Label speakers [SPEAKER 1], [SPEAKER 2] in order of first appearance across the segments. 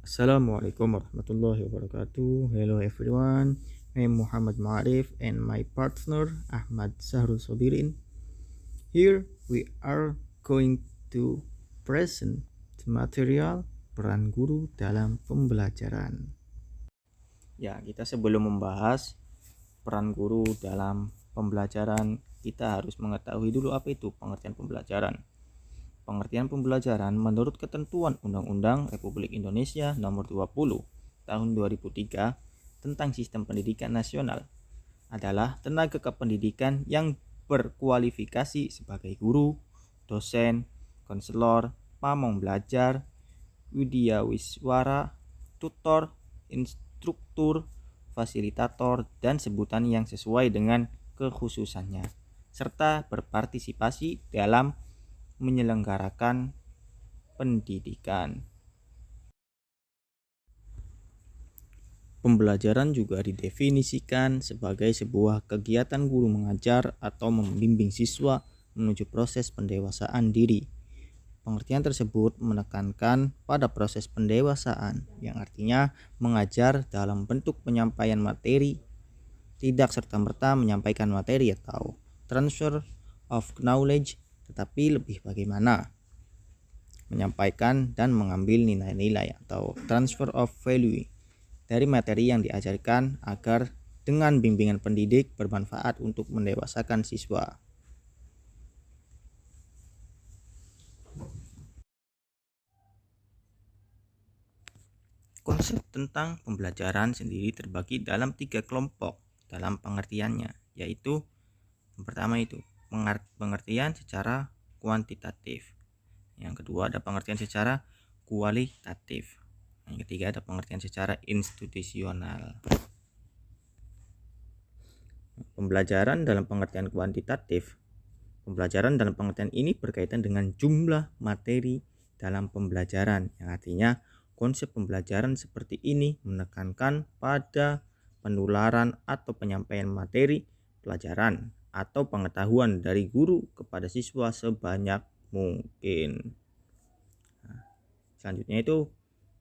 [SPEAKER 1] Assalamualaikum warahmatullahi wabarakatuh. Hello everyone. I'm Muhammad Ma'arif and my partner Ahmad Sahrul Sobirin. Here we are going to present the material peran guru dalam pembelajaran. Ya, kita sebelum membahas peran guru dalam pembelajaran, kita harus mengetahui dulu apa itu pengertian pembelajaran. Pengertian pembelajaran menurut ketentuan Undang-Undang Republik Indonesia Nomor 20 Tahun 2003 tentang Sistem Pendidikan Nasional adalah tenaga kependidikan yang berkualifikasi sebagai guru, dosen, konselor, pamong belajar, widiawiswara, tutor, instruktur, fasilitator, dan sebutan yang sesuai dengan kekhususannya, serta berpartisipasi dalam menyelenggarakan pendidikan. Pembelajaran juga didefinisikan sebagai sebuah kegiatan guru mengajar atau membimbing siswa menuju proses pendewasaan diri. Pengertian tersebut menekankan pada proses pendewasaan, yang artinya mengajar dalam bentuk penyampaian materi, tidak serta-merta menyampaikan materi atau transfer of knowledge, tetapi lebih bagaimana menyampaikan dan mengambil nilai-nilai atau transfer of value dari materi yang diajarkan agar dengan bimbingan pendidik bermanfaat untuk mendewasakan siswa. Konsep tentang pembelajaran sendiri terbagi dalam 3 kelompok dalam pengertiannya, yaitu yang pertama itu pengertian secara kuantitatif. Yang kedua ada pengertian secara kualitatif. Yang ketiga ada pengertian secara institusional. Pembelajaran dalam pengertian kuantitatif. Pembelajaran dalam pengertian ini berkaitan dengan jumlah materi dalam pembelajaran, yang artinya konsep pembelajaran seperti ini menekankan pada penularan atau penyampaian materi pelajaran atau pengetahuan dari guru kepada siswa sebanyak mungkin. Selanjutnya itu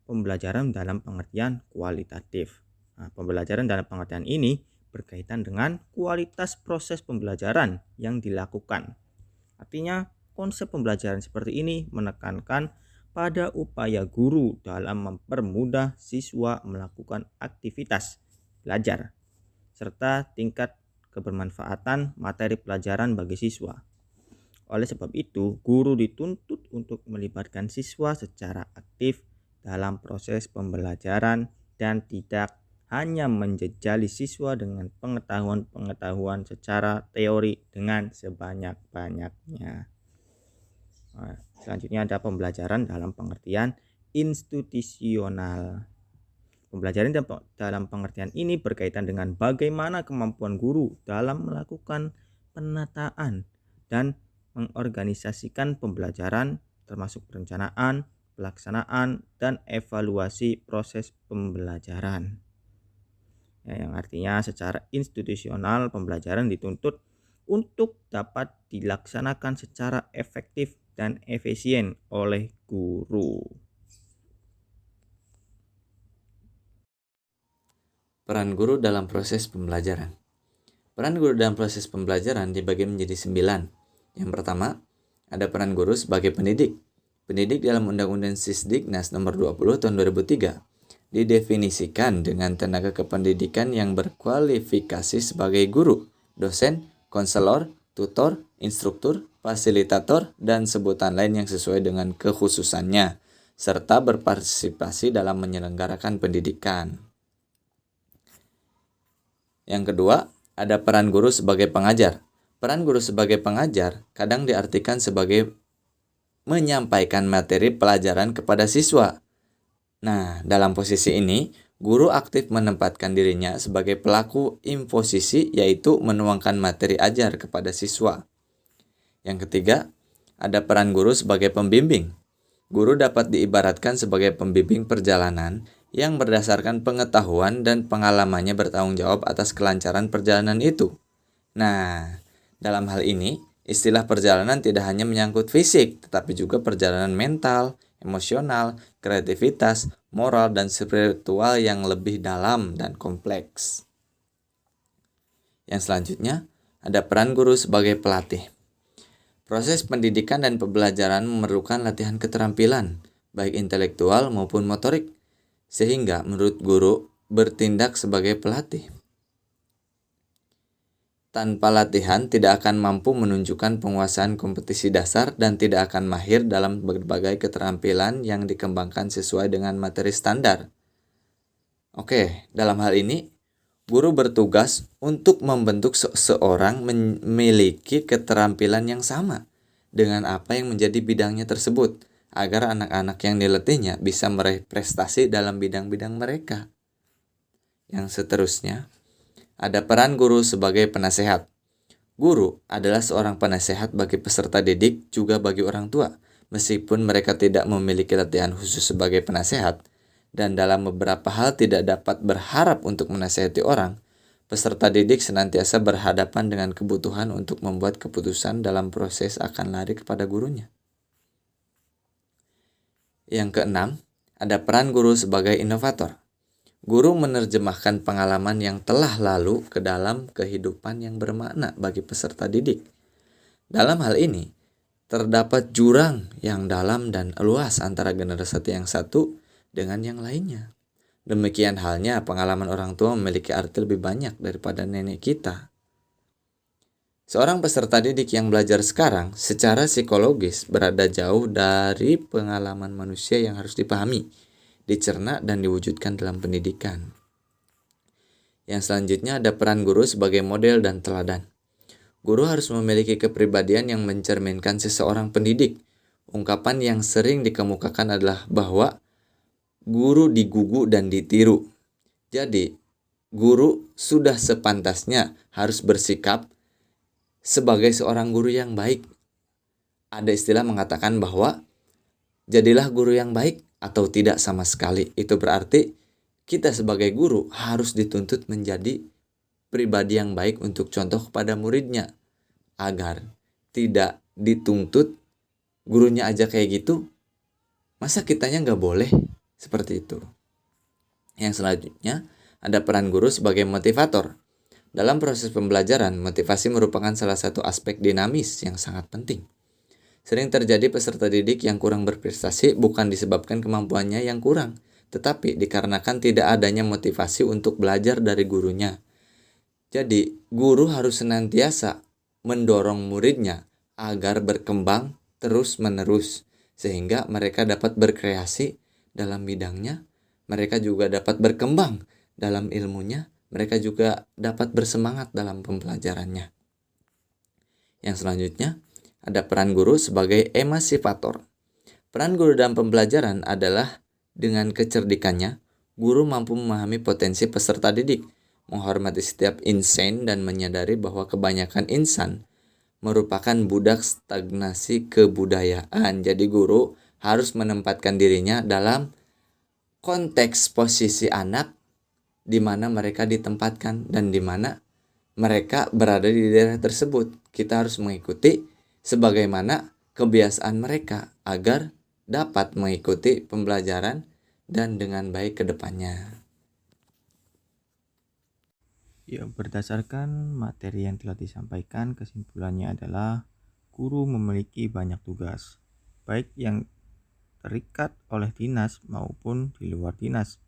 [SPEAKER 1] pembelajaran dalam pengertian kualitatif. Pembelajaran dalam pengertian ini berkaitan dengan kualitas proses pembelajaran yang dilakukan. Artinya konsep pembelajaran seperti ini menekankan pada upaya guru dalam mempermudah siswa melakukan aktivitas belajar serta tingkat kebermanfaatan materi pelajaran bagi siswa. Oleh sebab itu, guru dituntut untuk melibatkan siswa secara aktif dalam proses pembelajaran dan tidak hanya menjejali siswa dengan pengetahuan-pengetahuan secara teori dengan sebanyak-banyaknya. Selanjutnya ada pembelajaran dalam pengertian institusional. Pembelajaran dalam pengertian ini berkaitan dengan bagaimana kemampuan guru dalam melakukan penataan dan mengorganisasikan pembelajaran, termasuk perencanaan, pelaksanaan, dan evaluasi proses pembelajaran. Yang artinya secara institusional pembelajaran dituntut untuk dapat dilaksanakan secara efektif dan efisien oleh guru.
[SPEAKER 2] Peran guru dalam proses pembelajaran. Peran guru dalam proses pembelajaran dibagi menjadi 9. Yang pertama, ada peran guru sebagai pendidik. Pendidik dalam Undang-Undang Sisdiknas Nomor 20 Tahun 2003 didefinisikan dengan tenaga kependidikan yang berkualifikasi sebagai guru, dosen, konselor, tutor, instruktur, fasilitator, dan sebutan lain yang sesuai dengan kekhususannya, serta berpartisipasi dalam menyelenggarakan pendidikan. Yang kedua, ada peran guru sebagai pengajar. Peran guru sebagai pengajar kadang diartikan sebagai menyampaikan materi pelajaran kepada siswa. Nah, dalam posisi ini, guru aktif menempatkan dirinya sebagai pelaku imposisi, yaitu menuangkan materi ajar kepada siswa. Yang ketiga, ada peran guru sebagai pembimbing. Guru dapat diibaratkan sebagai pembimbing perjalanan yang berdasarkan pengetahuan dan pengalamannya bertanggung jawab atas kelancaran perjalanan itu. Nah, dalam hal ini, istilah perjalanan tidak hanya menyangkut fisik, tetapi juga perjalanan mental, emosional, kreativitas, moral, dan spiritual yang lebih dalam dan kompleks. Yang selanjutnya, ada peran guru sebagai pelatih. Proses pendidikan dan pembelajaran memerlukan latihan keterampilan, baik intelektual maupun motorik, sehingga menurut guru bertindak sebagai pelatih. Tanpa latihan tidak akan mampu menunjukkan penguasaan kompetisi dasar dan tidak akan mahir dalam berbagai keterampilan yang dikembangkan sesuai dengan materi standar. Oke, dalam hal ini, guru bertugas untuk membentuk seseorang memiliki keterampilan yang sama dengan apa yang menjadi bidangnya tersebut, agar anak-anak yang dilatihnya bisa meraih prestasi dalam bidang-bidang mereka. Yang seterusnya, ada peran guru sebagai penasehat. Guru adalah seorang penasehat bagi peserta didik juga bagi orang tua, meskipun mereka tidak memiliki latihan khusus sebagai penasehat, dan dalam beberapa hal tidak dapat berharap untuk menasehati orang. Peserta didik senantiasa berhadapan dengan kebutuhan untuk membuat keputusan dalam proses akan lari kepada gurunya. Yang keenam, ada peran guru sebagai inovator. Guru menerjemahkan pengalaman yang telah lalu ke dalam kehidupan yang bermakna bagi peserta didik. Dalam hal ini, terdapat jurang yang dalam dan luas antara generasi yang satu dengan yang lainnya. Demikian halnya pengalaman orang tua memiliki arti lebih banyak daripada nenek kita. Seorang peserta didik yang belajar sekarang secara psikologis berada jauh dari pengalaman manusia yang harus dipahami, dicerna, dan diwujudkan dalam pendidikan. Yang selanjutnya ada peran guru sebagai model dan teladan. Guru harus memiliki kepribadian yang mencerminkan seseorang pendidik. Ungkapan yang sering dikemukakan adalah bahwa guru digugu dan ditiru. Jadi, guru sudah sepantasnya harus bersikap sebagai seorang guru yang baik. Ada istilah mengatakan bahwa jadilah guru yang baik atau tidak sama sekali. Itu berarti kita sebagai guru harus dituntut menjadi pribadi yang baik untuk contoh kepada muridnya, agar tidak dituntut gurunya aja kayak gitu, masa kitanya nggak boleh seperti itu. Yang selanjutnya ada peran guru sebagai motivator. Dalam proses pembelajaran, motivasi merupakan salah satu aspek dinamis yang sangat penting. Sering terjadi peserta didik yang kurang berprestasi bukan disebabkan kemampuannya yang kurang, tetapi dikarenakan tidak adanya motivasi untuk belajar dari gurunya. Jadi, guru harus senantiasa mendorong muridnya agar berkembang terus-menerus, sehingga mereka dapat berkreasi dalam bidangnya, mereka juga dapat berkembang dalam ilmunya, mereka juga dapat bersemangat dalam pembelajarannya. Yang selanjutnya, ada peran guru sebagai emasifator. Peran guru dalam pembelajaran adalah dengan kecerdikannya, guru mampu memahami potensi peserta didik, menghormati setiap insan dan menyadari bahwa kebanyakan insan merupakan budak stagnasi kebudayaan. Jadi guru harus menempatkan dirinya dalam konteks posisi anak di mana mereka ditempatkan dan di mana mereka berada di daerah tersebut. Kita harus mengikuti sebagaimana kebiasaan mereka agar dapat mengikuti pembelajaran dan dengan baik ke depannya.
[SPEAKER 1] Ya, berdasarkan materi yang telah disampaikan, kesimpulannya adalah guru memiliki banyak tugas, baik yang terikat oleh dinas maupun di luar dinas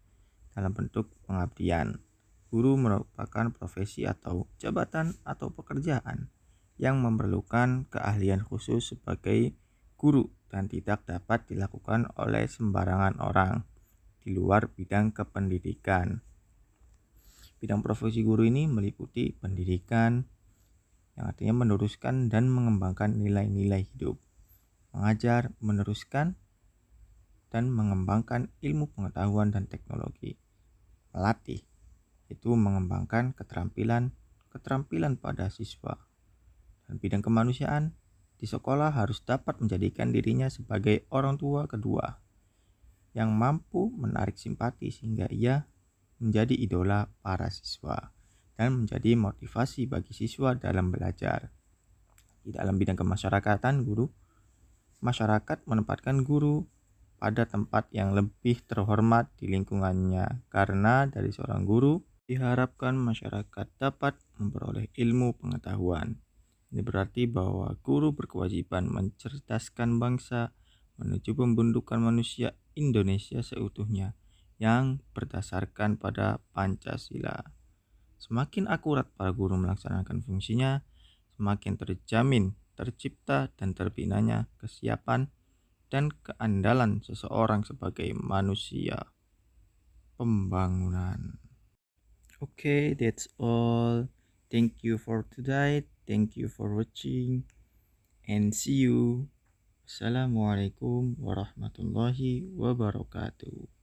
[SPEAKER 1] dalam bentuk pengabdian. Guru merupakan profesi atau jabatan atau pekerjaan yang memerlukan keahlian khusus sebagai guru dan tidak dapat dilakukan oleh sembarangan orang di luar bidang kependidikan. Bidang profesi guru ini meliputi pendidikan, yang artinya meneruskan dan mengembangkan nilai-nilai hidup, mengajar, meneruskan, dan mengembangkan ilmu pengetahuan dan teknologi. Melatih, itu mengembangkan keterampilan pada siswa. Dan bidang kemanusiaan, di sekolah harus dapat menjadikan dirinya sebagai orang tua kedua yang mampu menarik simpati sehingga ia menjadi idola para siswa dan menjadi motivasi bagi siswa dalam belajar. Di dalam bidang kemasyarakatan, masyarakat menempatkan guru pada tempat yang lebih terhormat di lingkungannya, karena dari seorang guru diharapkan masyarakat dapat memperoleh ilmu pengetahuan. Ini berarti bahwa guru berkewajiban mencerdaskan bangsa menuju pembentukan manusia Indonesia seutuhnya yang berdasarkan pada Pancasila. Semakin akurat para guru melaksanakan fungsinya, semakin terjamin, tercipta, dan terbinanya kesiapan dan keandalan seseorang sebagai manusia pembangunan. Okay, that's all. Thank you for today. Thank you for watching and see you. Assalamualaikum warahmatullahi wabarakatuh.